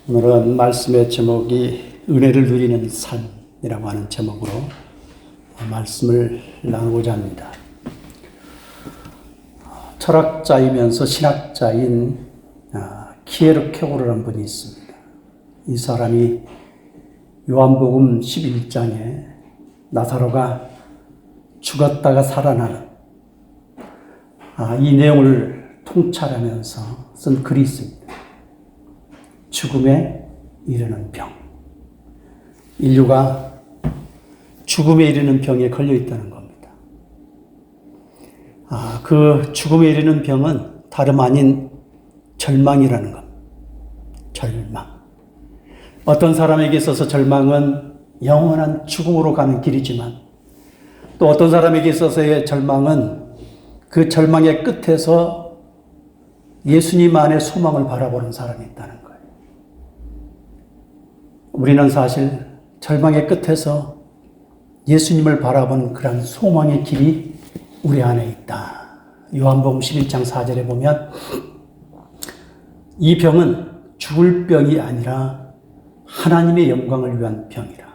오늘은 말씀의 제목이 은혜를 누리는 삶이라고 하는 제목으로 말씀을 나누고자 합니다. 철학자이면서 신학자인 키에르케고르라는 분이 있습니다. 이 사람이 요한복음 11장에 나사로가 죽었다가 살아나는 이 내용을 통찰하면서 쓴 글이 있습니다. 죽음에 이르는 병. 인류가 죽음에 이르는 병에 걸려 있다는 겁니다. 그 죽음에 이르는 병은 다름 아닌 절망이라는 겁니다. 절망. 어떤 사람에게 있어서 절망은 영원한 죽음으로 가는 길이지만 또 어떤 사람에게 있어서의 절망은 그 절망의 끝에서 예수님 안에 소망을 바라보는 사람이 있다는 거예요. 우리는 사실 절망의 끝에서 예수님을 바라본 그런 소망의 길이 우리 안에 있다. 요한복음 11장 4절에 보면 이 병은 죽을 병이 아니라 하나님의 영광을 위한 병이라.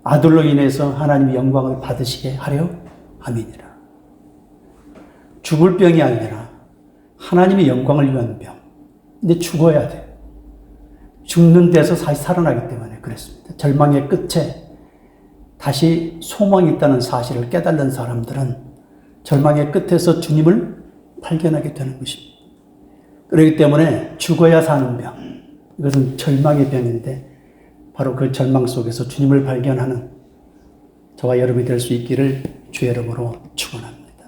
아들로 인해서 하나님의 영광을 받으시게 하려 함이니라. 죽을 병이 아니라 하나님의 영광을 위한 병. 근데 죽어야 돼요. 죽는 데서 다시 살아나기 때문에 그랬습니다. 절망의 끝에 다시 소망이 있다는 사실을 깨달는 사람들은 절망의 끝에서 주님을 발견하게 되는 것입니다. 그렇기 때문에 죽어야 사는 병, 이것은 절망의 병인데 바로 그 절망 속에서 주님을 발견하는 저와 여러분이 될 수 있기를 주의 이름으로 축원합니다.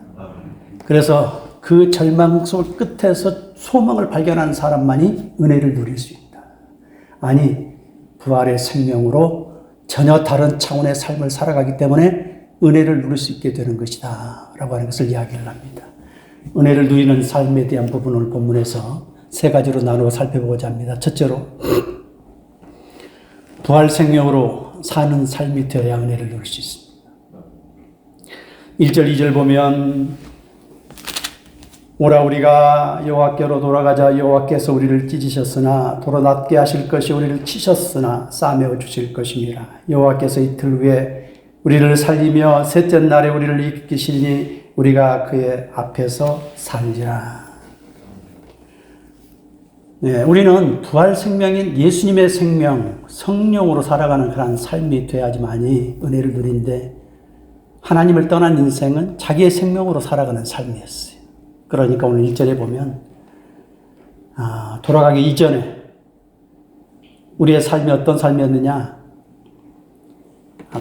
그래서 그 절망 속 끝에서 소망을 발견하는 사람만이 은혜를 누릴 수 있다. 아니, 부활의 생명으로 전혀 다른 차원의 삶을 살아가기 때문에 은혜를 누릴 수 있게 되는 것이다 라고 하는 것을 이야기를 합니다. 은혜를 누리는 삶에 대한 부분을 본문에서 세 가지로 나누어 살펴보고자 합니다. 첫째로, 부활 생명으로 사는 삶이 되어야 은혜를 누릴 수 있습니다. 1절, 2절 보면 오라 우리가 여호와께로 돌아가자. 여호와께서 우리를 찢으셨으나 도로 낮게 하실 것이 우리를 치셨으나 싸매어 주실 것임이라. 여호와께서 이틀 후에 우리를 살리며 셋째 날에 우리를 일으키시니 우리가 그의 앞에서 살리라. 네, 우리는 부활 생명인 예수님의 생명, 성령으로 살아가는 그런 삶이 돼야지만이 은혜를 누리는데 하나님을 떠난 인생은 자기의 생명으로 살아가는 삶이었어요. 그러니까 오늘 1절에 보면 돌아가기 이전에 우리의 삶이 어떤 삶이었느냐,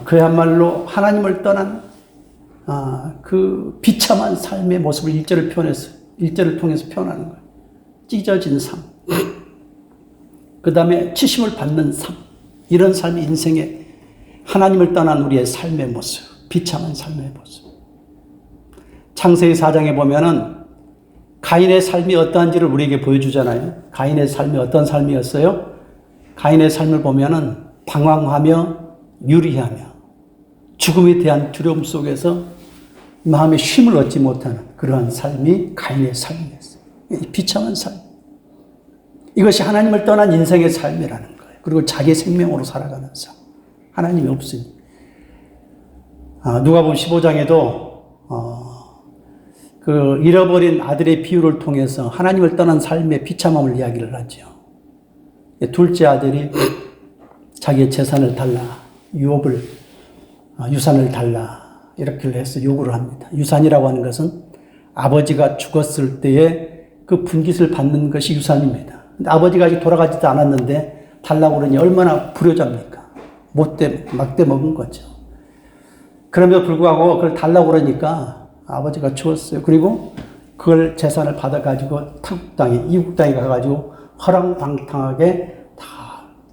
그야말로 하나님을 떠난 그 비참한 삶의 모습을 1절을 표현했어요. 1절을 통해서 표현하는 거예요. 찢어진 삶, 그 다음에 치심을 받는 삶, 이런 삶이 인생의 하나님을 떠난 우리의 삶의 모습, 비참한 삶의 모습. 창세기 4장에 보면은 가인의 삶이 어떠한지를 우리에게 보여주잖아요. 가인의 삶이 어떤 삶이었어요? 가인의 삶을 보면은 방황하며 유리하며 죽음에 대한 두려움 속에서 마음의 쉼을 얻지 못하는 그러한 삶이 가인의 삶이었어요. 비참한 삶. 이것이 하나님을 떠난 인생의 삶이라는 거예요. 그리고 자기 생명으로 살아가는 삶. 하나님이 없으니. 누가복음 15장에도 그 잃어버린 아들의 비유를 통해서 하나님을 떠난 삶의 비참함을 이야기를 하죠. 둘째 아들이 자기의 재산을 달라, 유산을 달라 이렇게 해서 요구를 합니다. 유산이라고 하는 것은 아버지가 죽었을 때의 그 분깃을 받는 것이 유산입니다. 근데 아버지가 아직 돌아가지도 않았는데 달라고 그러니 얼마나 불효자입니까? 막대 먹은 거죠. 그럼에도 불구하고 그걸 달라고 그러니까 아버지가 죽었어요. 그리고 그걸 재산을 받아가지고 타국 땅에, 이국 땅에 가가지고 허랑방탕하게 다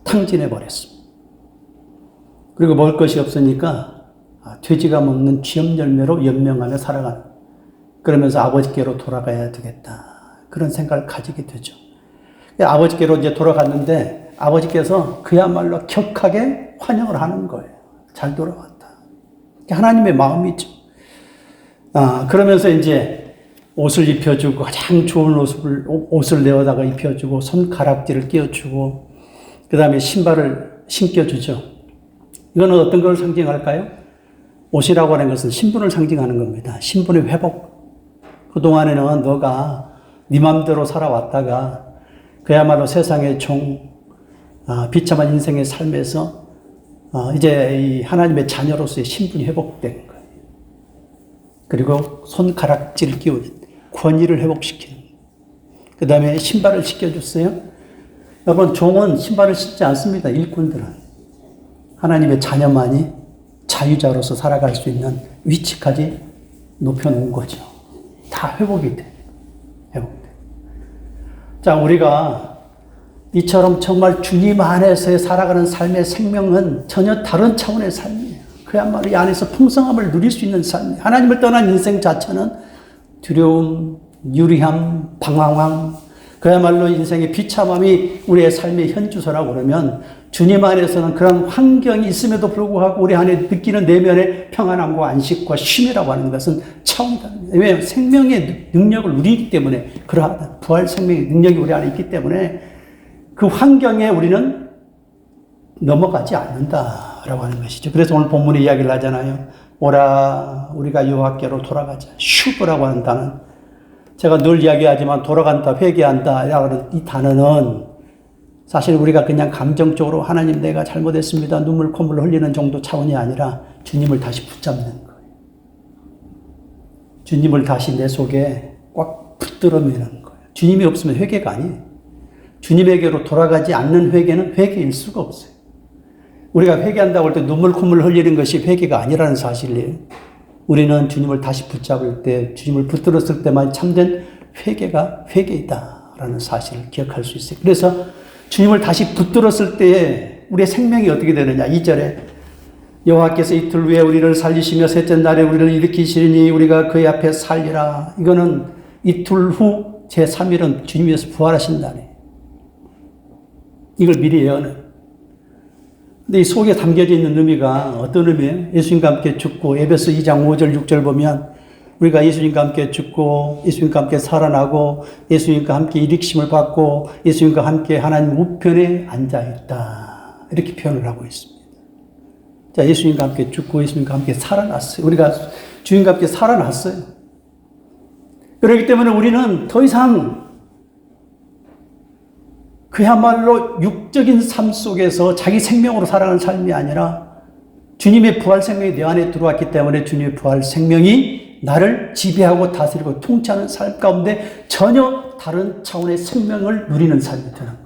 탕진해 버렸습니다. 그리고 먹을 것이 없으니까 돼지가 먹는 쥐염열매로 연명하며 살아가는, 그러면서 아버지께로 돌아가야 되겠다, 그런 생각을 가지게 되죠. 아버지께로 이제 돌아갔는데 아버지께서 그야말로 격하게 환영을 하는 거예요. 잘 돌아왔다. 하나님의 마음이죠. 그러면서 이제 옷을 입혀주고 가장 좋은 옷을 내어다가 입혀주고 손가락질을 끼워주고 그 다음에 신발을 신겨주죠. 이거는 어떤 걸 상징할까요? 옷이라고 하는 것은 신분을 상징하는 겁니다. 신분의 회복. 그동안에는 너가 네 맘대로 살아왔다가 그야말로 세상의 비참한 인생의 삶에서 이제 이 하나님의 자녀로서의 신분이 회복된 거예요. 그리고 손가락질 끼우는 권위를 회복시키는. 그 다음에 신발을 신겨줬어요. 여러분, 종은 신발을 신지 않습니다. 일꾼들은. 하나님의 자녀만이 자유자로서 살아갈 수 있는 위치까지 높여놓은 거죠. 다 회복이 돼. 회복돼. 자, 우리가 이처럼 정말 주님 안에서 살아가는 삶의 생명은 전혀 다른 차원의 삶이에요. 그야말로 이 안에서 풍성함을 누릴 수 있는 삶이에요. 하나님을 떠난 인생 자체는 두려움, 유리함, 방황함, 그야말로 인생의 비참함이 우리의 삶의 현주소라고 그러면 주님 안에서는 그런 환경이 있음에도 불구하고 우리 안에 느끼는 내면의 평안함과 안식과 쉼이라고 하는 것은 차원이 다릅니다. 왜냐하면 생명의 능력을 누리기 때문에 그러하다. 부활 생명의 능력이 우리 안에 있기 때문에 그 환경에 우리는 넘어가지 않는다라고 하는 것이죠. 그래서 오늘 본문의 이야기를 하잖아요. 오라 우리가 여호와께로 돌아가자. 슈브라고 하는 단어는 제가 늘 이야기하지만 돌아간다, 회개한다 라는 이 단어는 사실 우리가 그냥 감정적으로 하나님 내가 잘못했습니다. 눈물 콧물 흘리는 정도 차원이 아니라 주님을 다시 붙잡는 거예요. 주님을 다시 내 속에 꽉 붙들어 매는 거예요. 주님이 없으면 회개가 아니에요. 주님에게로 돌아가지 않는 회개는 회개일 수가 없어요. 우리가 회개한다고 할 때 눈물 콧물 흘리는 것이 회개가 아니라는 사실이에요. 우리는 주님을 다시 붙잡을 때, 주님을 붙들었을 때만 참된 회개가 회개이다라는 사실을 기억할 수 있어요. 그래서 주님을 다시 붙들었을 때에 우리의 생명이 어떻게 되느냐. 2절에 여호와께서 이틀 후에 우리를 살리시며 셋째 날에 우리를 일으키시니 우리가 그의 앞에 살리라. 이거는 이틀 후 제3일은 주님께서 부활하신 날이에요. 이걸 미리 예언해요. 근데 이 속에 담겨져 있는 의미가 어떤 의미예요? 예수님과 함께 죽고 에베소 2장 5절 6절 보면 우리가 예수님과 함께 죽고 예수님과 함께 살아나고 예수님과 함께 일으키심을 받고 예수님과 함께 하나님 우편에 앉아있다. 이렇게 표현을 하고 있습니다. 자, 예수님과 함께 죽고 예수님과 함께 살아났어요. 우리가 주님과 함께 살아났어요. 그렇기 때문에 우리는 더 이상 그야말로 육적인 삶 속에서 자기 생명으로 살아가는 삶이 아니라 주님의 부활 생명이 내 안에 들어왔기 때문에 주님의 부활 생명이 나를 지배하고 다스리고 통치하는 삶 가운데 전혀 다른 차원의 생명을 누리는 삶이 되는 거예요.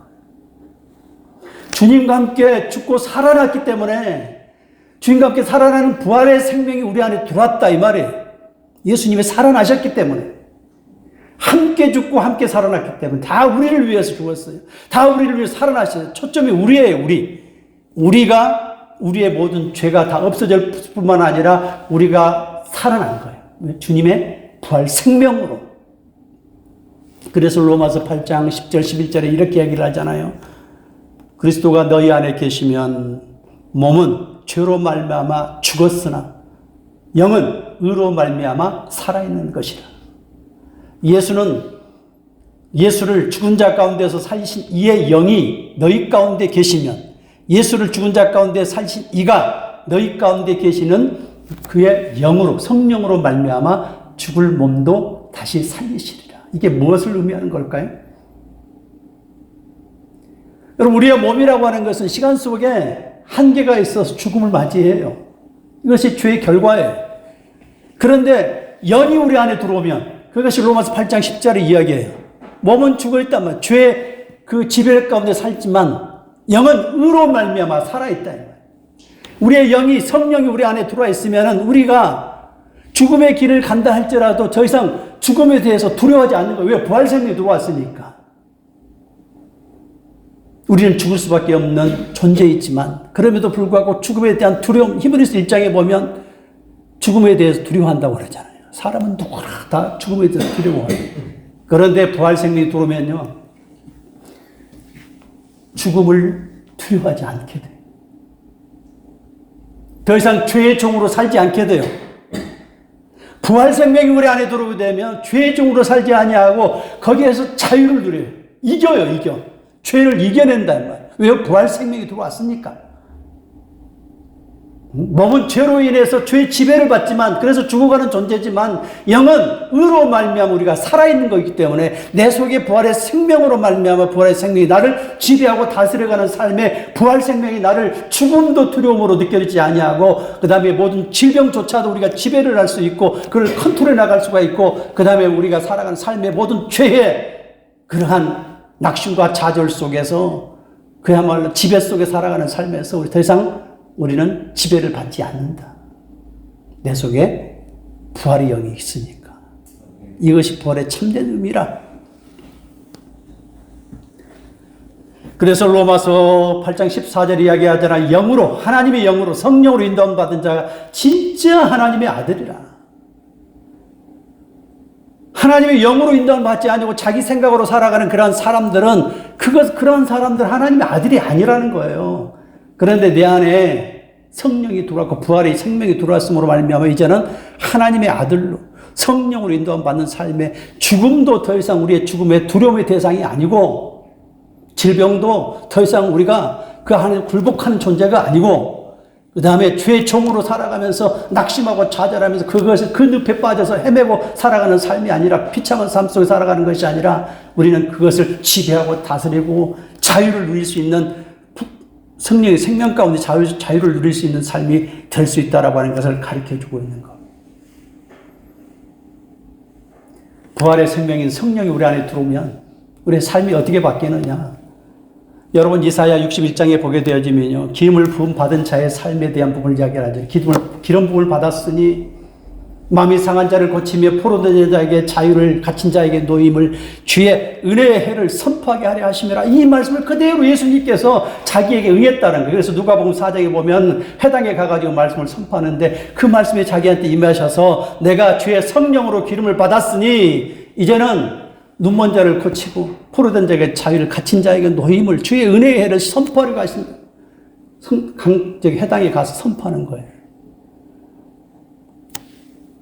주님과 함께 죽고 살아났기 때문에 주님과 함께 살아나는 부활의 생명이 우리 안에 들어왔다 이 말이에요. 예수님이 살아나셨기 때문에. 함께 죽고 함께 살아났기 때문에 다 우리를 위해서 죽었어요. 다 우리를 위해서 살아나셨어요. 초점이 우리예요. 우리가 우리의 모든 죄가 다 없어질 뿐만 아니라 우리가 살아난 거예요. 주님의 부활 생명으로. 그래서 로마서 8장 10절 11절에 이렇게 얘기를 하잖아요. 그리스도가 너희 안에 계시면 몸은 죄로 말미암아 죽었으나 영은 의로 말미암아 살아있는 것이라. 예수를 죽은 자 가운데서 살리신 이의 영이 너희 가운데 계시면 예수를 죽은 자 가운데 살리신 이가 너희 가운데 계시는 그의 영으로 성령으로 말미암아 죽을 몸도 다시 살리시리라. 이게 무엇을 의미하는 걸까요? 여러분 우리의 몸이라고 하는 것은 시간 속에 한계가 있어서 죽음을 맞이해요. 이것이 죄의 결과예요. 그런데 영이 우리 안에 들어오면 그것이 로마서 8장 10절의 이야기예요. 몸은 죽어있다면 죄의 그 지배 가운데 살지만 영은 의로 말미암아 살아있다. 우리의 영이 성령이 우리 안에 들어와 있으면 우리가 죽음의 길을 간다 할지라도 더 이상 죽음에 대해서 두려워하지 않는 거예요. 왜? 부활 생명이 들어왔으니까. 우리는 죽을 수밖에 없는 존재이지만 그럼에도 불구하고 죽음에 대한 두려움, 히브리서 1장에 보면 죽음에 대해서 두려워한다고 그러잖아요. 사람은 누구나 다 죽음에 대해서 두려워해요. 그런데 부활 생명이 들어오면요, 죽음을 두려워하지 않게 돼요. 더 이상 죄의 종으로 살지 않게 돼요. 부활 생명이 우리 안에 들어오게 되면 죄의 종으로 살지 아니하고 거기에서 자유를 누려요. 이겨요. 죄를 이겨낸다 이 말이에요. 왜 부활 생명이 들어왔습니까? 몸은 죄로 인해서 죄의 지배를 받지만 그래서 죽어가는 존재지만 영은 의로 말미암아 우리가 살아있는 것이기 때문에 내 속에 부활의 생명으로 말미암아 부활의 생명이 나를 지배하고 다스려가는 삶에 부활 생명이 나를 죽음도 두려움으로 느껴지지 아니하고 그 다음에 모든 질병조차도 우리가 지배를 할 수 있고 그걸 컨트롤해 나갈 수가 있고 그 다음에 우리가 살아가는 삶의 모든 죄의 그러한 낙심과 좌절 속에서 그야말로 지배 속에 살아가는 삶에서 우리 더 이상 우리는 지배를 받지 않는다. 내 속에 부활의 영이 있으니까. 이것이 부활의 참된 의미라. 그래서 로마서 8장 14절 이야기하잖아. 영으로, 하나님의 영으로, 성령으로 인도함 받은 자가 진짜 하나님의 아들이라. 하나님의 영으로 인도함 받지 아니고 자기 생각으로 살아가는 그런 사람들은 그런 사람들 하나님의 아들이 아니라는 거예요. 그런데 내 안에 성령이 들어왔고 부활의 생명이 들어왔음으로 말미암아 이제는 하나님의 아들로 성령으로 인도함 받는 삶에 죽음도 더 이상 우리의 죽음의 두려움의 대상이 아니고 질병도 더 이상 우리가 그 안에 굴복하는 존재가 아니고 그 다음에 죄의 종으로 살아가면서 낙심하고 좌절하면서 그것을 그 늪에 빠져서 헤매고 살아가는 삶이 아니라 비참한 삶 속에 살아가는 것이 아니라 우리는 그것을 지배하고 다스리고 자유를 누릴 수 있는 성령의 생명 가운데 자유를 누릴 수 있는 삶이 될 수 있다라고 하는 것을 가르쳐주고 있는 것. 부활의 생명인 성령이 우리 안에 들어오면 우리의 삶이 어떻게 바뀌느냐. 여러분 이사야 61장에 보게 되어지면요. 기름을 부음 받은 자의 삶에 대한 부분을 이야기하죠. 기름 부음을 받았으니 마음이 상한 자를 고치며 포로된 자에게 자유를 갇힌 자에게 노임을 주의 은혜의 해를 선포하게 하려 하심이라. 이 말씀을 그대로 예수님께서 자기에게 응했다는 거예요. 그래서 누가복음 4장에 보면 회당에 가가지고 말씀을 선포하는데 그 말씀이 자기한테 임하셔서 내가 주의 성령으로 기름을 받았으니 이제는 눈먼 자를 고치고 포로된 자에게 자유를 갇힌 자에게 노임을 주의 은혜의 해를 선포하려고 하신 회당에 가서 선포하는 거예요.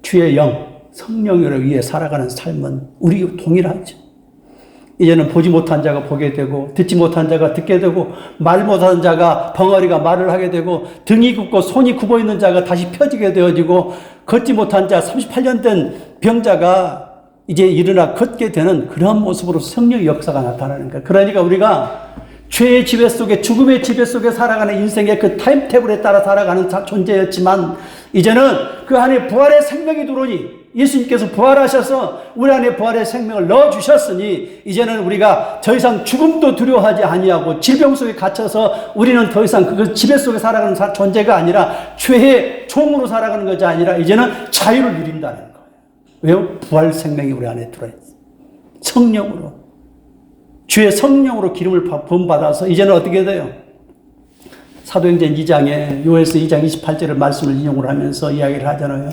주의 영, 성령으로 위해 살아가는 삶은 우리 동일하죠. 이제는 보지 못한 자가 보게 되고 듣지 못한 자가 듣게 되고 말 못하는 자가 벙어리가 말을 하게 되고 등이 굽고 손이 굽어 있는 자가 다시 펴지게 되어지고 걷지 못한 자 38년 된 병자가 이제 일어나 걷게 되는 그런 모습으로 성령의 역사가 나타나는 거예요. 그러니까 우리가 죄의 지배 속에 죽음의 지배 속에 살아가는 인생의 그 타임테이블에 따라 살아가는 존재였지만 이제는 그 안에 부활의 생명이 들어오니 예수님께서 부활하셔서 우리 안에 부활의 생명을 넣어주셨으니 이제는 우리가 더 이상 죽음도 두려워하지 아니하고 질병 속에 갇혀서 우리는 더 이상 그 지배 속에 살아가는 존재가 아니라 죄의 종으로 살아가는 것이 아니라 이제는 자유를 누린다는 거예요. 왜요? 부활 생명이 우리 안에 들어있어요. 성령으로. 주의 성령으로 기름을 부음받아서 이제는 어떻게 돼요? 사도행전 2장에 요엘서 2장 28절의 말씀을 인용을 하면서 이야기를 하잖아요.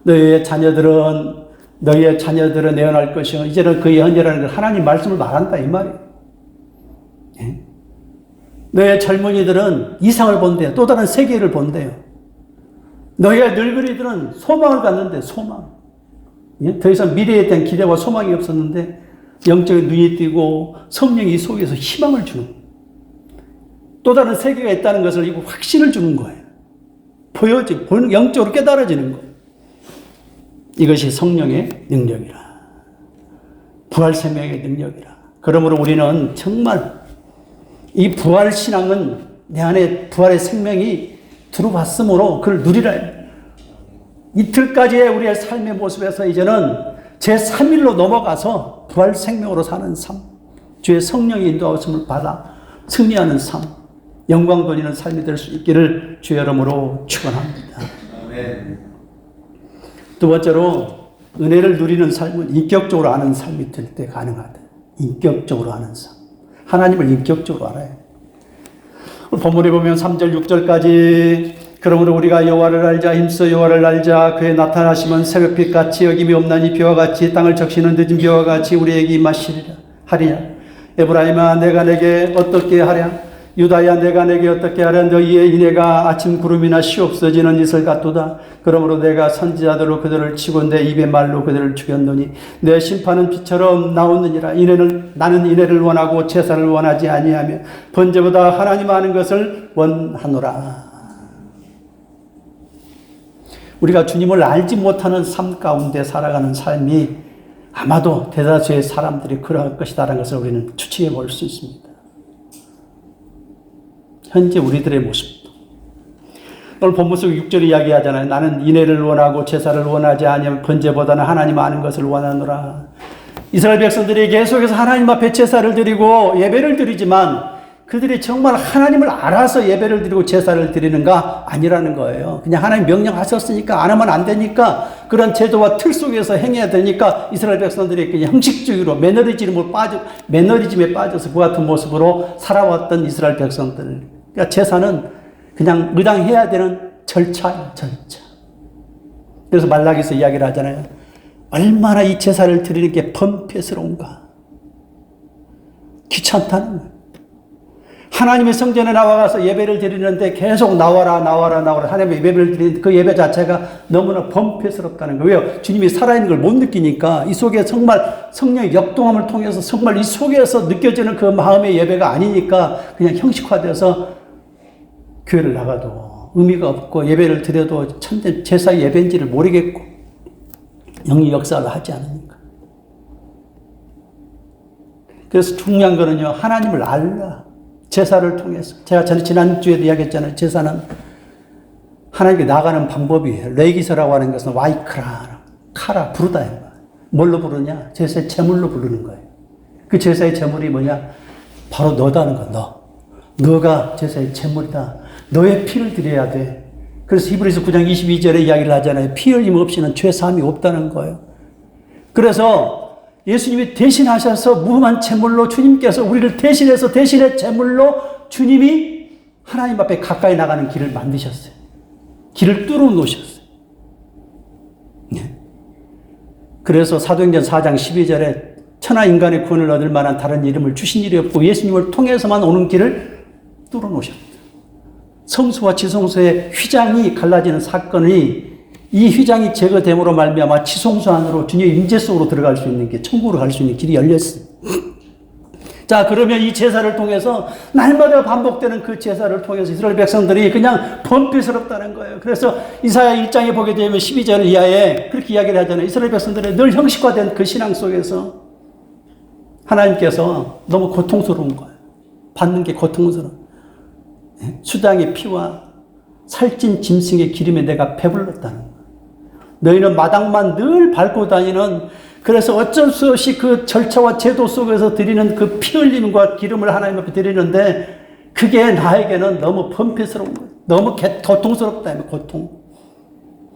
너희의 자녀들은 내어날 것이요. 이제는 그의 헌재라는 걸 하나님 말씀을 말한다 이 말이에요. 예? 너희의 젊은이들은 이상을 본대요. 또 다른 세계를 본대요. 너희의 늙은이들은 소망을 갖는데 소망. 예? 더 이상 미래에 대한 기대와 소망이 없었는데 영적인 눈이 뜨고 성령이 이 속에서 희망을 주는 거예요. 또 다른 세계가 있다는 것을 이거 확신을 주는 거예요. 영적으로 깨달아지는 거예요. 이것이 성령의 능력이라. 부활 생명의 능력이라. 그러므로 우리는 정말 이 부활 신앙은 내 안에 부활의 생명이 들어왔으므로 그걸 누리라. 이틀까지의 우리의 삶의 모습에서 이제는 제3일로 넘어가서 부활 생명으로 사는 삶, 주의 성령의 인도하심을 받아 승리하는 삶, 영광 돌리는 삶이 될 수 있기를 주의 이름으로 축원합니다. 아멘. 두 번째로 은혜를 누리는 삶은 인격적으로 아는 삶이 될 때 가능하다. 인격적으로 아는 삶. 하나님을 인격적으로 알아야 돼. 본문에 보면 3절, 6절까지 그러므로 우리가 여호와를 알자 힘써 여호와를 알자 그의 나타나심은 새벽빛 같이 여김이 없나니 비와 같이 땅을 적시는 늦은 비와 같이 우리에게 임하시리라 하리라. 에브라임아 내가 내게 어떻게 하랴 유다야 내가 내게 어떻게 하랴. 너희의 인애가 아침 구름이나 쉬 없어지는 이슬 같도다. 그러므로 내가 선지자들로 그들을 치고 내 입의 말로 그들을 죽였노니 내 심판은 비처럼 나오느니라. 나는 인애를 원하고 제사를 원하지 아니하며 번제보다 하나님 아는 것을 원하노라. 우리가 주님을 알지 못하는 삶 가운데 살아가는 삶이 아마도 대다수의 사람들이 그러할 것이다라는 것을 우리는 추측해 볼 수 있습니다. 현재 우리들의 모습도. 오늘 본문 속 6절에 이야기하잖아요. 나는 인애를 원하고 제사를 원하지 아니하며 번제보다는 하나님 아는 것을 원하노라. 이스라엘 백성들이 계속해서 하나님 앞에 제사를 드리고 예배를 드리지만 그들이 정말 하나님을 알아서 예배를 드리고 제사를 드리는가? 아니라는 거예요. 그냥 하나님 명령하셨으니까 안 하면 안 되니까 그런 제도와 틀 속에서 행해야 되니까 이스라엘 백성들이 그냥 형식주의로 매너리즘에 빠져서 그 같은 모습으로 살아왔던 이스라엘 백성들. 그러니까 제사는 그냥 의당해야 되는 절차예요, 절차. 그래서 말라기서 이야기를 하잖아요. 얼마나 이 제사를 드리는 게 번패스러운가. 귀찮다는 거예요. 하나님의 성전에 나와가서 예배를 드리는데 계속 나와라. 하나님의 예배를 드리는 그 예배 자체가 너무나 번패스럽다는 거예요. 왜요? 주님이 살아있는 걸 못 느끼니까 이 속에 정말 성령의 역동함을 통해서 정말 이 속에서 느껴지는 그 마음의 예배가 아니니까 그냥 형식화돼서 교회를 나가도 의미가 없고 예배를 드려도 참된 제사 예배인지를 모르겠고 영의 역사를 하지 않으니까. 그래서 중요한 거는요, 하나님을 알라. 제사를 통해서. 제가 지난주에도 이야기했잖아요. 제사는 하나님께 나가는 방법이에요. 레기서라고 하는 것은 와이크라, 카라, 부르다. 뭘로 부르냐? 제사의 제물로 부르는 거예요. 그 제사의 제물이 뭐냐? 바로 너다는 거야, 너가 제사의 제물이다. 너의 피를 드려야 돼. 그래서 히브리서 9장 22절에 이야기를 하잖아요. 피 흘림 없이는 죄 사함이 없다는 거예요. 그래서 예수님이 대신하셔서 무함한 제물로 주님께서 우리를 대신해서 대신의 제물로 주님이 하나님 앞에 가까이 나가는 길을 만드셨어요. 길을 뚫어 놓으셨어요. 네. 그래서 사도행전 4장 12절에 천하 인간의 구원을 얻을 만한 다른 이름을 주신 일이 없고 예수님을 통해서만 오는 길을 뚫어 놓으셨다. 성소와 지성소의 휘장이 갈라지는 사건이 이 휘장이 제거됨으로 말미암아 지성소 안으로 주님의 임재 속으로 들어갈 수 있는 게 천국으로 갈 수 있는 길이 열렸어요. 자, 그러면 이 제사를 통해서 날마다 반복되는 그 제사를 통해서 이스라엘 백성들이 그냥 번뇌스럽다는 거예요. 그래서 이사야 1장에 보게 되면 12절 이하에 그렇게 이야기를 하잖아요. 이스라엘 백성들이 늘 형식화된 그 신앙 속에서 하나님께서 너무 고통스러운 거예요. 받는 게 고통스러워. 수장의 피와 살찐 짐승의 기름에 내가 배불렀다는 거예요. 너희는 마당만 늘 밟고 다니는, 그래서 어쩔 수 없이 그 절차와 제도 속에서 드리는 그 피 흘림과 기름을 하나님 앞에 드리는데 그게 나에게는 너무 번패스러운 거예요. 너무 고통스럽다. 고통.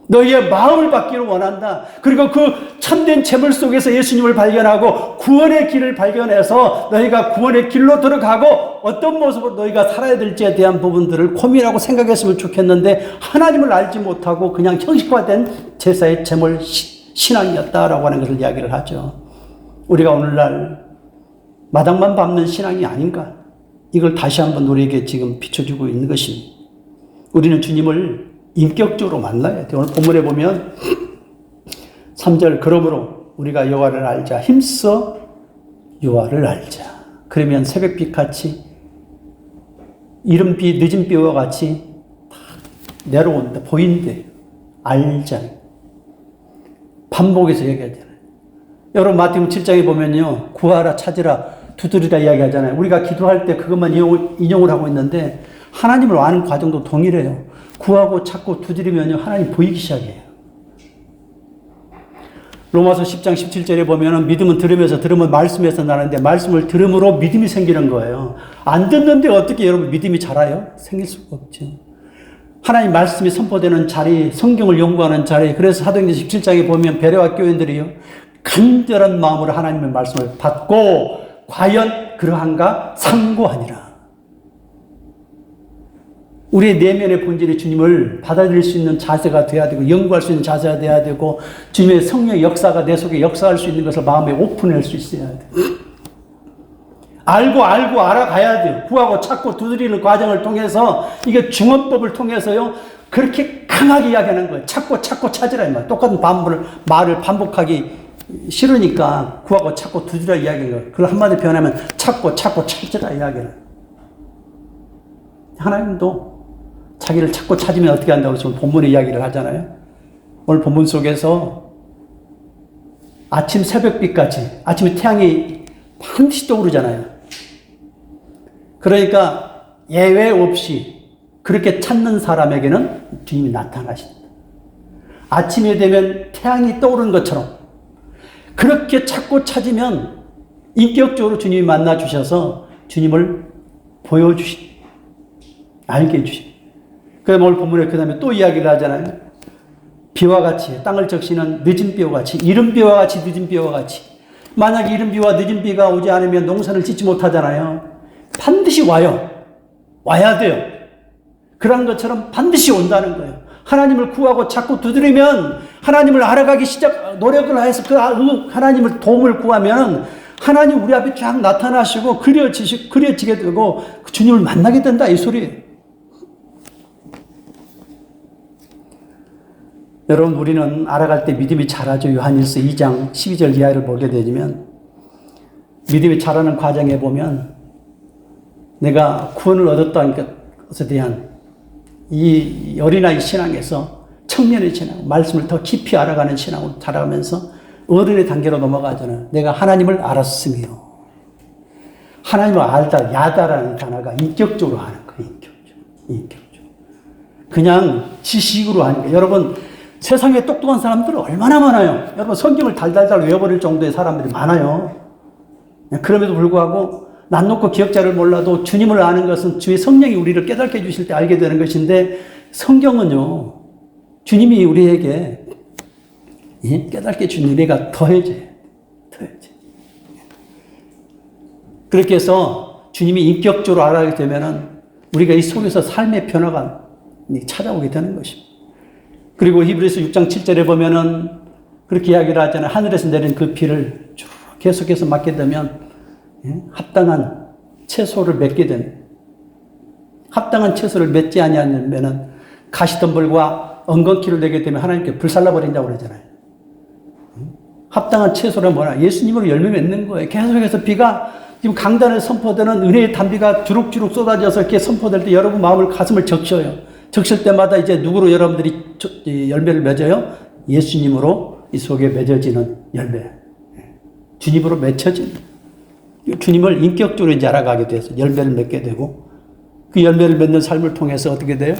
너희의 마음을 받기를 원한다. 그리고 그 참된 제물 속에서 예수님을 발견하고 구원의 길을 발견해서 너희가 구원의 길로 들어가고 어떤 모습으로 너희가 살아야 될지에 대한 부분들을 고민하고 생각했으면 좋겠는데 하나님을 알지 못하고 그냥 형식화된 제사의 제물 신앙이었다라고 하는 것을 이야기를 하죠. 우리가 오늘날 마당만 밟는 신앙이 아닌가? 이걸 다시 한번 우리에게 지금 비춰주고 있는 것입니다. 우리는 주님을 인격적으로 만나야 돼요. 오늘 본문에 보면 3절, 그러므로 우리가 여호와를 알자. 힘써 여호와를 알자. 그러면 새벽빛같이 이른비 늦은 비와 같이 내려온다. 보인대. 알자. 반복해서 얘기하잖아요. 여러분 마태복음 7장에 보면요. 구하라, 찾으라, 두드리라 이야기하잖아요. 우리가 기도할 때 그것만 인용을 하고 있는데 하나님을 아는 과정도 동일해요. 구하고 찾고 두드리면요, 하나님 보이기 시작해요. 로마서 10장 17절에 보면은 믿음은 들으면서, 들으면 말씀에서 나는데 말씀을 들음으로 믿음이 생기는 거예요. 안 듣는데 어떻게 여러분 믿음이 자라요? 생길 수가 없죠. 하나님 말씀이 선포되는 자리, 성경을 연구하는 자리. 그래서 사도행전 17장에 보면 베레와 교인들이요, 간절한 마음으로 하나님의 말씀을 받고 과연 그러한가 상고하니라. 우리의 내면의 본질이 주님을 받아들일 수 있는 자세가 돼야 되고, 연구할 수 있는 자세가 돼야 되고, 주님의 성령의 역사가 내 속에 역사할 수 있는 것을 마음에 오픈할 수 있어야 돼. 알고 알아가야 돼요. 구하고 찾고 두드리는 과정을 통해서 이게 중언법을 통해서요. 그렇게 강하게 이야기하는 거예요. 찾고 찾으라 이 말. 똑같은 말을 반복하기 싫으니까 구하고 찾고 두드리라 이야기하는 거예요. 그걸 한마디 표현하면 찾고 찾으라 이야기를. 하나님도 자기를 찾고 찾으면 어떻게 한다고 지금 본문의 이야기를 하잖아요. 오늘 본문 속에서 아침 새벽빛같이 아침에 태양이 반드시 떠오르잖아요. 그러니까 예외 없이 그렇게 찾는 사람에게는 주님이 나타나십니다. 아침이 되면 태양이 떠오르는 것처럼 그렇게 찾고 찾으면 인격적으로 주님이 만나 주셔서 주님을 보여주십니다. 알게 해주십니다. 그래서 오늘 본문에 그 다음에 또 이야기를 하잖아요. 비와 같이 땅을 적시는 늦은 비와 같이 이른 비와 같이 늦은 비와 같이 만약에 이른 비와 늦은 비가 오지 않으면 농사를 짓지 못하잖아요. 반드시 와야 돼요. 그런 것처럼 반드시 온다는 거예요. 하나님을 구하고 자꾸 두드리면 하나님을 알아가기 노력을 해서 그 하나님을 도움을 구하면 하나님 우리 앞에 쫙 나타나시고 그려지게 되고 주님을 만나게 된다 이 소리예요. 여러분 우리는 알아갈 때 믿음이 자라죠. 요한일서 2장 12절 이하를 보게 되면 믿음이 자라는 과정에 보면 내가 구원을 얻었다는 것에 대한 이 어린아이 신앙에서 청년의 신앙, 말씀을 더 깊이 알아가는 신앙으로 자라가면서 어른의 단계로 넘어가잖아요. 내가 하나님을 알았으며 하나님을 알다, 야다라는 단어가 인격적으로 하는 거예요. 인격적으로. 그냥 지식으로 하는 거예요. 여러분 세상에 똑똑한 사람들은 얼마나 많아요. 여러분 성경을 달달달 외워버릴 정도의 사람들이 많아요. 그럼에도 불구하고 난 놓고 기억자를 몰라도 주님을 아는 것은 주의 성령이 우리를 깨닫게 해주실 때 알게 되는 것인데 성경은요. 주님이 우리에게 깨닫게 준 은혜가 더해져요. 그렇게 해서 주님이 인격적으로 알아가게 되면은 우리가 이 속에서 삶의 변화가 찾아오게 되는 것입니다. 그리고 히브리서 6장 7절에 보면은 그렇게 이야기를 하잖아요. 하늘에서 내린 그 비를 쭉 계속해서 맞게 되면 합당한 채소를 맺게 되는 합당한 채소를 맺지 아니하면은 가시덤불과 엉겅퀴를 내게 되면 하나님께 불살라 버린다고 그러잖아요. 합당한 채소는 뭐냐? 예수님으로 열매 맺는 거예요. 계속해서 비가 지금 강단에 선포되는 은혜의 단비가 주룩주룩 쏟아져서 이렇게 선포될 때 여러분 가슴을 적셔요. 적실 때마다 이제 누구로 여러분들이 열매를 맺어요? 예수님으로 이 속에 맺어지는 열매. 주님으로 맺혀지는. 주님을 인격적으로 이제 알아가게 돼서 열매를 맺게 되고 그 열매를 맺는 삶을 통해서 어떻게 돼요?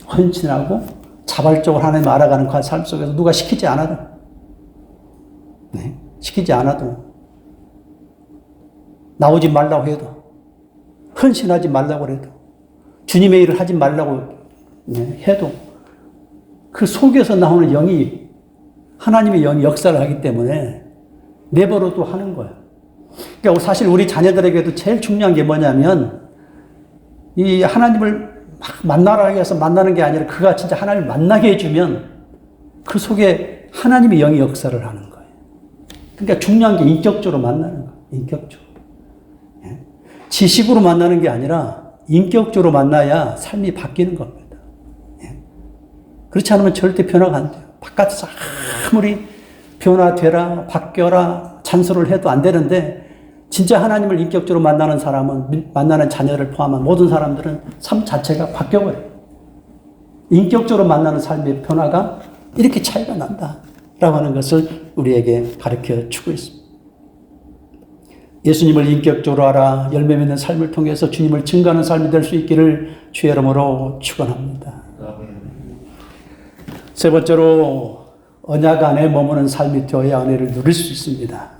헌신하고 자발적으로 하나님 알아가는 그 삶 속에서 누가 시키지 않아도 시키지 않아도 나오지 말라고 해도 헌신하지 말라고 해도 주님의 일을 하지 말라고 해도 그 속에서 나오는 영이 하나님의 영이 역사를 하기 때문에 내버려도 하는 거예요. 그러니까 사실 우리 자녀들에게도 제일 중요한 게 뭐냐면 이 하나님을 막 만나라 해서 만나는 게 아니라 그가 진짜 하나님을 만나게 해주면 그 속에 하나님의 영이 역사를 하는 거예요. 그러니까 중요한 게 인격적으로 만나는 거예요. 인격적으로. 지식으로 만나는 게 아니라 인격적으로 만나야 삶이 바뀌는 겁니다. 그렇지 않으면 절대 변화가 안 돼요. 바깥에서 아무리 변화되라, 바뀌어라, 잔소리를 해도 안 되는데 진짜 하나님을 인격적으로 만나는 사람은 만나는 자녀를 포함한 모든 사람들은 삶 자체가 바뀌어버려요. 인격적으로 만나는 삶의 변화가 이렇게 차이가 난다라고 하는 것을 우리에게 가르쳐 주고 있습니다. 예수님을 인격적으로 알아 열매 맺는 삶을 통해서 주님을 증거하는 삶이 될 수 있기를 주의 이름으로 축원합니다. 세 번째로 언약 안에 머무는 삶이 되어야 은혜를 누릴 수 있습니다.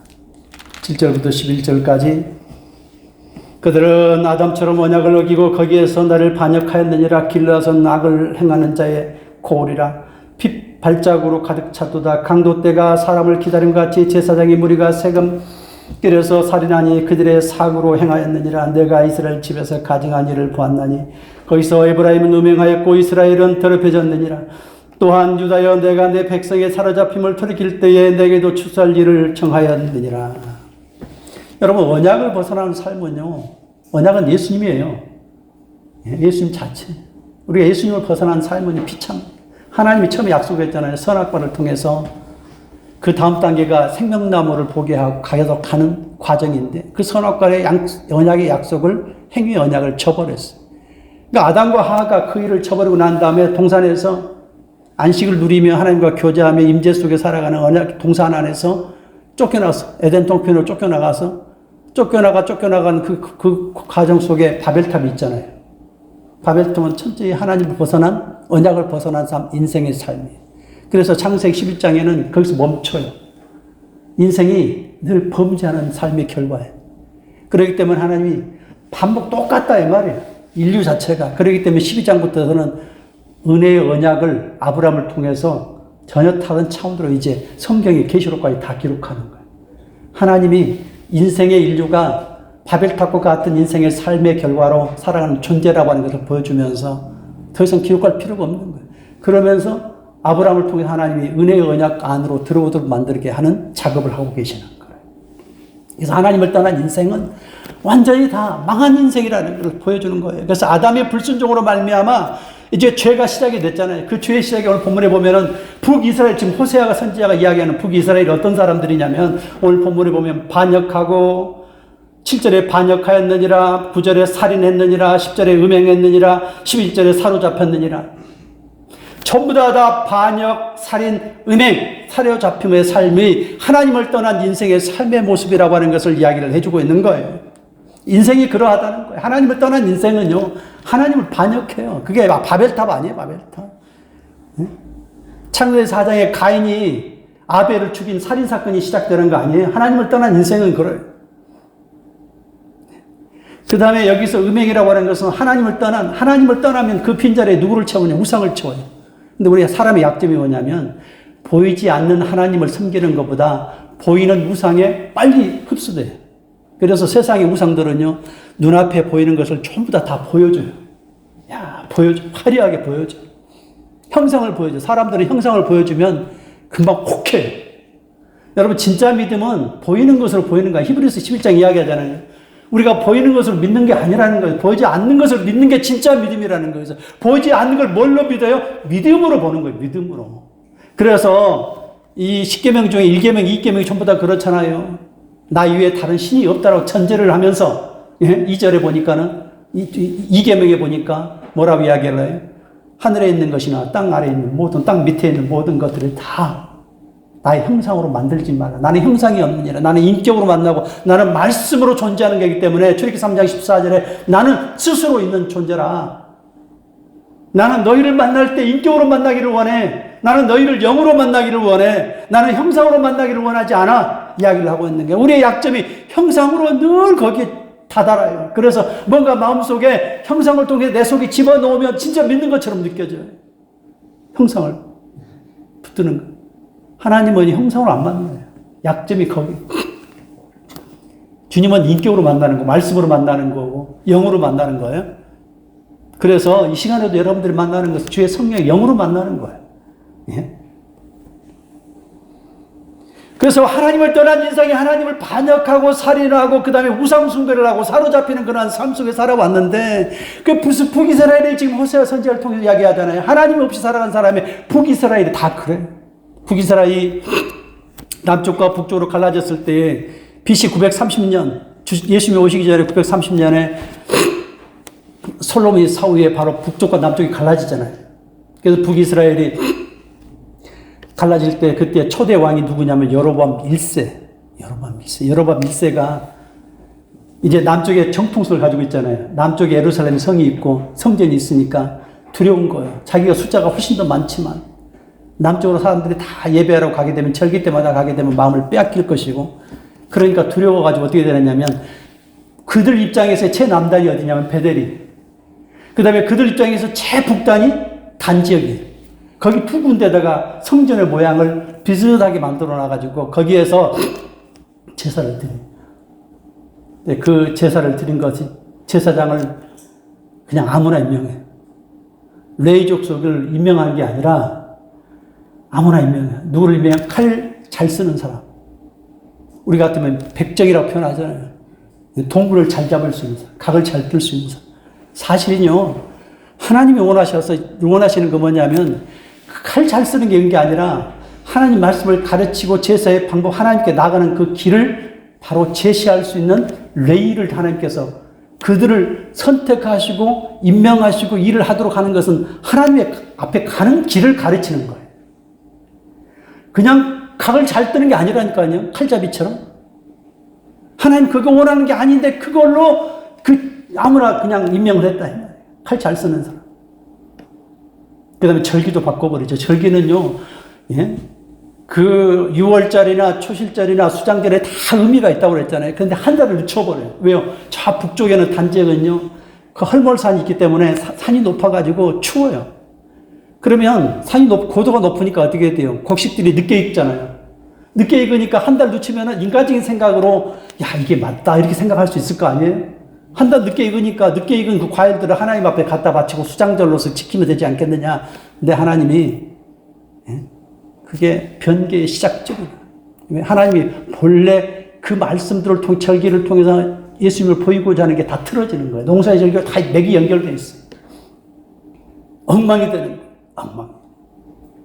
7절부터 11절까지 그들은 아담처럼 언약을 어기고 거기에서 나를 반역하였느니라. 길러선 악을 행하는 자의 고울이라. 피 발자국으로 가득 찼도다. 강도 때가 사람을 기다림 같이 제사장의 무리가 세금 끓여서 살인하니 그들의 사고로 행하였느니라. 내가 이스라엘 집에서 가증한 일을 보았나니 거기서 에브라임은 음행하였고 이스라엘은 더럽혀졌느니라. 또한 유다여 내가 내 백성의 사로잡힘을 돌이킬 때에 내게도 추수할 일을 정하였느니라. 여러분, 언약을 벗어나는 삶은요, 언약은 예수님이에요. 예수님 자체. 우리가 예수님을 벗어난 삶은 비참. 하나님이 처음에 약속했잖아요. 선악과를 통해서 그 다음 단계가 생명나무를 보게 하고 가서 가는 과정인데 그 선악과의 언약의 약속을 행위의 언약을 저버렸어요. 그러니까 아담과 하와가 그 일을 저버리고 난 다음에 동산에서 안식을 누리며 하나님과 교제하며 임재 속에 살아가는 언약 동산 안에서 쫓겨나서 에덴 동편으로 쫓겨나간 그 과정 속에 바벨탑이 있잖아요. 바벨탑은 철저히 하나님을 벗어난 언약을 벗어난 삶, 인생의 삶이에요. 그래서 창세기 11장에는 거기서 멈춰요. 인생이 늘 범죄하는 삶의 결과예요. 그렇기 때문에 하나님이 반복 똑같다 이 말이에요. 인류 자체가. 그렇기 때문에 12장부터는 은혜의 언약을 아브라함을 통해서 전혀 다른 차원으로 이제 성경의 계시록까지 다 기록하는 거예요. 하나님이 인생의 인류가 바벨탑과 같은 인생의 삶의 결과로 살아가는 존재라고 하는 것을 보여주면서 더 이상 기록할 필요가 없는 거예요. 그러면서 아브라함을 통해 하나님이 은혜의 언약 안으로 들어오도록 만들게 하는 작업을 하고 계시는 거예요. 그래서 하나님을 떠난 인생은 완전히 다 망한 인생이라는 걸 보여주는 거예요. 그래서 아담의 불순종으로 말미암아 이제 죄가 시작이 됐잖아요. 그 죄의 시작이 오늘 본문에 보면은 북이스라엘, 지금 호세아가 선지자가 이야기하는 북이스라엘이 어떤 사람들이냐면 오늘 본문에 보면 반역하고 7절에 반역하였느니라, 9절에 살인했느니라, 10절에 음행했느니라, 11절에 사로잡혔느니라. 전부 다 반역, 살인, 음행, 사로잡힘의 삶이 하나님을 떠난 인생의 삶의 모습이라고 하는 것을 이야기를 해주고 있는 거예요. 인생이 그러하다는 거예요. 하나님을 떠난 인생은요, 하나님을 반역해요. 그게 바벨탑 아니에요, 바벨탑. 창세기 4장에 가인이 아벨을 죽인 살인사건이 시작되는 거 아니에요? 하나님을 떠난 인생은 그래요. 그 다음에 여기서 음행이라고 하는 것은 하나님을 떠나면 그 빈자리에 누구를 채우냐? 우상을 채워요. 근데 우리가 사람의 약점이 뭐냐면 보이지 않는 하나님을 섬기는 것보다 보이는 우상에 빨리 흡수돼요. 그래서 세상의 우상들은요, 눈앞에 보이는 것을 전부 다 보여줘요. 보여줘. 화려하게 보여줘. 형상을 보여줘. 사람들은 형상을 보여주면 금방 혹해요. 여러분, 진짜 믿음은 보이는 것으로 보이는 거야. 히브리서 11장 이야기하잖아요. 우리가 보이는 것을 믿는 게 아니라는 거예요. 보이지 않는 것을 믿는 게 진짜 믿음이라는 거예요. 보이지 않는 걸 뭘로 믿어요? 믿음으로 보는 거예요. 믿음으로. 그래서 이 10계명 중에 1계명, 2계명이 전부 다 그렇잖아요. 나 이외에 다른 신이 없다라고 전제를 하면서 2절에 보니까는 2계명에 보니까 뭐라고 이야기를 해요? 하늘에 있는 것이나 땅 아래에 있는 모든, 땅 밑에 있는 모든 것들을 다 나의 형상으로 만들지 마라. 나는 형상이 없느니라. 나는 인격으로 만나고 나는 말씀으로 존재하는 거기 때문에 출애굽기 3장 14절에 나는 스스로 있는 존재라. 나는 너희를 만날 때 인격으로 만나기를 원해. 나는 너희를 영으로 만나기를 원해. 나는 형상으로 만나기를 원하지 않아. 이야기를 하고 있는 게 우리의 약점이 형상으로 늘 거기에 다다라요. 그래서 뭔가 마음속에 형상을 통해 내 속에 집어넣으면 진짜 믿는 것처럼 느껴져요. 형상을 붙드는 거. 하나님은 형상으로 안 만나요. 약점이 거기. 주님은 인격으로 만나는 거, 말씀으로 만나는 거고, 영으로 만나는 거예요. 그래서 이 시간에도 여러분들이 만나는 것은 주의 성령의 영으로 만나는 거예요. 예? 그래서 하나님을 떠난 인생이 하나님을 반역하고 살인하고 그 다음에 우상숭배를 하고 사로잡히는 그런 삶 속에 살아왔는데 그 북이스라엘이 지금 호세아 선지자를 통해서 이야기하잖아요. 하나님 없이 살아간 사람의 북이스라엘이 다 그래요. 북이스라엘이 남쪽과 북쪽으로 갈라졌을 때 BC 930년 예수님이 오시기 전에 930년에 솔로몬이 사후에 바로 북쪽과 남쪽이 갈라지잖아요. 그래서 북이스라엘이 갈라질 때 그때 초대 왕이 누구냐면 여로보암 1세. 여로보암 1세가 이제 남쪽에 정통성을 가지고 있잖아요. 남쪽에 예루살렘 성이 있고 성전이 있으니까 두려운 거예요. 자기가 숫자가 훨씬 더 많지만 남쪽으로 사람들이 다 예배하러 가게 되면 절기 때마다 가게 되면 마음을 빼앗길 것이고 그러니까 두려워가지고 어떻게 되느냐면 그들 입장에서 최남단이 어디냐면 베델이 그 다음에 그들 입장에서 최북단이 단지역이에요. 거기 두 군데다가 성전의 모양을 비슷하게 만들어 놔가지고 거기에서 제사를 드려요. 그 제사를 드린 것이 제사장을 그냥 아무나 임명해요. 레위 족속을 임명한 게 아니라 아무나 임명해. 누구를 임명해? 칼 잘 쓰는 사람. 우리 같으면 백정이라고 표현하잖아요. 동물을 잘 잡을 수 있는 사람, 각을 잘 뜰 수 있는 사람. 사실은요, 하나님이 원하시는 거 뭐냐면, 칼 잘 쓰는 게 이런 게 아니라, 하나님 말씀을 가르치고 제사의 방법, 하나님께 나가는 그 길을 바로 제시할 수 있는 레이를 하나님께서 그들을 선택하시고, 임명하시고, 일을 하도록 하는 것은 하나님의 앞에 가는 길을 가르치는 거예요. 그냥 각을 잘 뜨는 게 아니라니까요. 칼잡이처럼. 하나님 그거 원하는 게 아닌데 그걸로 아무나 그냥 임명을 했다. 칼 잘 쓰는 사람. 그 다음에 절기도 바꿔버리죠. 절기는요, 예? 그 6월절이나 초실절이나 수장절에 다 의미가 있다고 그랬잖아요. 그런데 한 달을 늦춰버려요. 왜요? 저 북쪽에는 단지역은요, 그 헐몰산이 있기 때문에 산이 높아가지고 추워요. 그러면 고도가 높으니까 어떻게 돼요? 곡식들이 늦게 익잖아요. 늦게 익으니까 한 달 늦추면 인간적인 생각으로 야 이게 맞다 이렇게 생각할 수 있을 거 아니에요? 한 달 늦게 익으니까 늦게 익은 그 과일들을 하나님 앞에 갖다 바치고 수장절로서 지키면 되지 않겠느냐. 근데 하나님이 그게 변개의 시작점이에요. 하나님이 본래 그 말씀들을 통해 절기를 통해서 예수님을 보이고자 하는 게 다 틀어지는 거예요. 농사의 절기가 다 맥이 연결되어 있어요. 엉망이 되는 거예요. 엉망.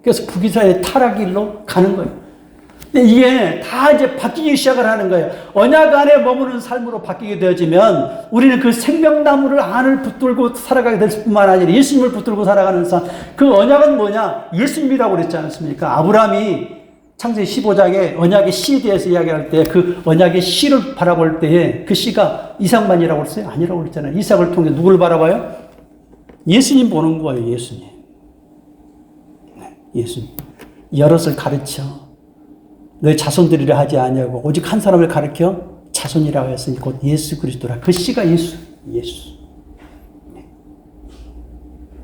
그래서 북이스라엘의 타락일로 가는 거예요. 근데 이게 다 이제 바뀌기 시작을 하는 거예요. 언약 안에 머무는 삶으로 바뀌게 되어지면 우리는 그 생명나무를 안을 붙들고 살아가게 될 뿐만 아니라 예수님을 붙들고 살아가는 삶. 그 언약은 뭐냐? 예수님이라고 그랬지 않습니까? 아브라함이 창세기 15장에 언약의 씨에 대해서 이야기할 때 그 언약의 씨를 바라볼 때에 그 씨가 이삭만이라고 그랬어요? 아니라고 그랬잖아요. 이삭을 통해 누구를 바라봐요? 예수님 보는 거예요. 예수님. 예수님. 여럿을 가르쳐. 너희 자손들이라 하지 아니하고 오직 한 사람을 가르쳐 자손이라고 했으니 곧 예수 그리스도라. 그 씨가 예수.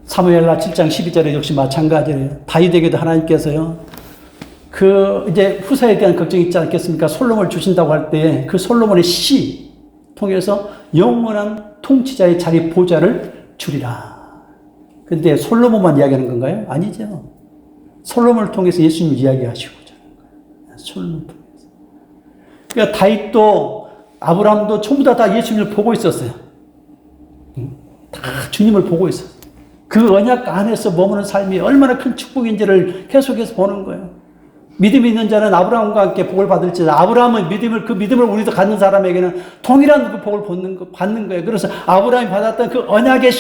사무엘하 7장 12절에 역시 마찬가지예요. 다윗에게도 하나님께서요. 그 이제 후사에 대한 걱정이 있지 않겠습니까? 솔로몬을 주신다고 할 때 그 솔로몬의 씨 통해서 영원한 통치자의 자리 보좌를 주리라. 근데 솔로몬만 이야기하는 건가요? 아니죠. 솔로몬을 통해서 예수님을 이야기하시고. 솔로몬을 통해서. 그러니까 다윗도 아브라함도 전부 다 예수님을 보고 있었어요. 다 주님을 보고 있었어요. 그 언약 안에서 머무는 삶이 얼마나 큰 축복인지를 계속해서 보는 거예요. 믿음이 있는 자는 아브라함과 함께 복을 받을지라. 아브라함은 그 믿음을 우리도 갖는 사람에게는 동일한 그 복을 받는 거예요. 그래서 아브라함이 받았던 그 언약의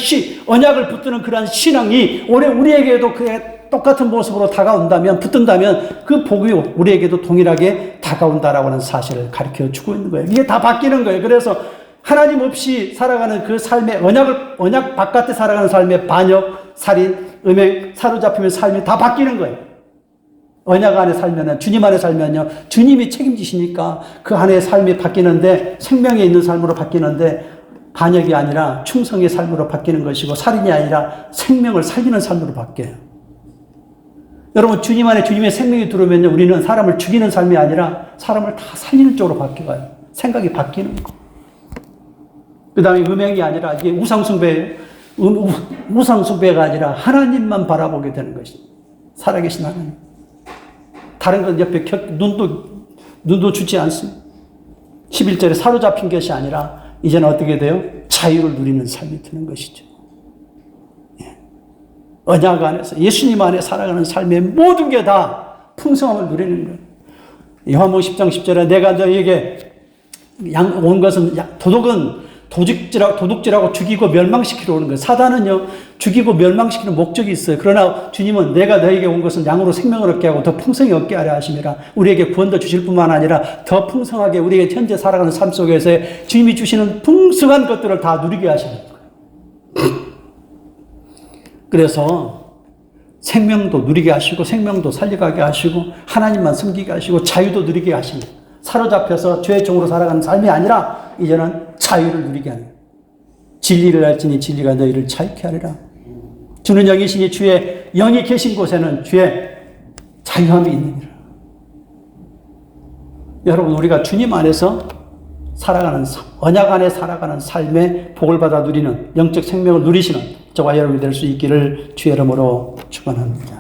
언약을 붙드는 그러한 신앙이 올해 우리에게도 그의 똑같은 모습으로 다가온다면, 붙든다면 그 복이 우리에게도 동일하게 다가온다라고 하는 사실을 가르쳐 주고 있는 거예요. 이게 다 바뀌는 거예요. 그래서 하나님 없이 살아가는 그 삶의 언약 바깥에 살아가는 삶의 반역, 살인, 음행, 사로잡히면 삶이 다 바뀌는 거예요. 언약 안에 살면은, 주님 안에 살면요, 주님이 책임지시니까 그 안에 삶이 바뀌는데, 생명에 있는 삶으로 바뀌는데, 반역이 아니라 충성의 삶으로 바뀌는 것이고, 살인이 아니라 생명을 살리는 삶으로 바뀌어요. 여러분, 주님 안에 주님의 생명이 들어오면요, 우리는 사람을 죽이는 삶이 아니라 사람을 다 살리는 쪽으로 바뀌어가요. 생각이 바뀌는 거. 그 다음에 음행이 아니라 이게 우상숭배예요. 우상숭배가 아니라 하나님만 바라보게 되는 것입니다. 살아계신 하나님. 다른 건 옆에 눈도 주지 않습니다. 11절에 사로잡힌 것이 아니라 이제는 어떻게 돼요? 자유를 누리는 삶이 되는 것이죠. 언약 안에서 예수님 안에 살아가는 삶의 모든 게 다 풍성함을 누리는 거예요. 요한복음 10장 10절에 내가 너희에게 온 것은 도둑질하고 죽이고 멸망시키러 오는 거예요. 사단은요, 죽이고 멸망시키는 목적이 있어요. 그러나 주님은 내가 너희에게 온 것은 양으로 생명을 얻게 하고 더 풍성히 얻게 하려 하심이라. 우리에게 구원도 주실 뿐만 아니라 더 풍성하게 우리에게 현재 살아가는 삶 속에서의 주님이 주시는 풍성한 것들을 다 누리게 하시는 거예요. 그래서 생명도 누리게 하시고 생명도 살려가게 하시고 하나님만 섬기게 하시고 자유도 누리게 하십니다. 사로잡혀서 죄의 종으로 살아가는 삶이 아니라 이제는 자유를 누리게 하는, 진리를 알지니 진리가 너희를 자유케 하리라. 주는 영이시니 주의 영이 계신 곳에는 주의 자유함이 있느니라. 여러분, 우리가 주님 안에서 살아가는 삶, 언약 안에 살아가는 삶의 복을 받아 누리는 영적 생명을 누리시는 저와 여러분이 될 수 있기를 주의 이름으로 축원합니다.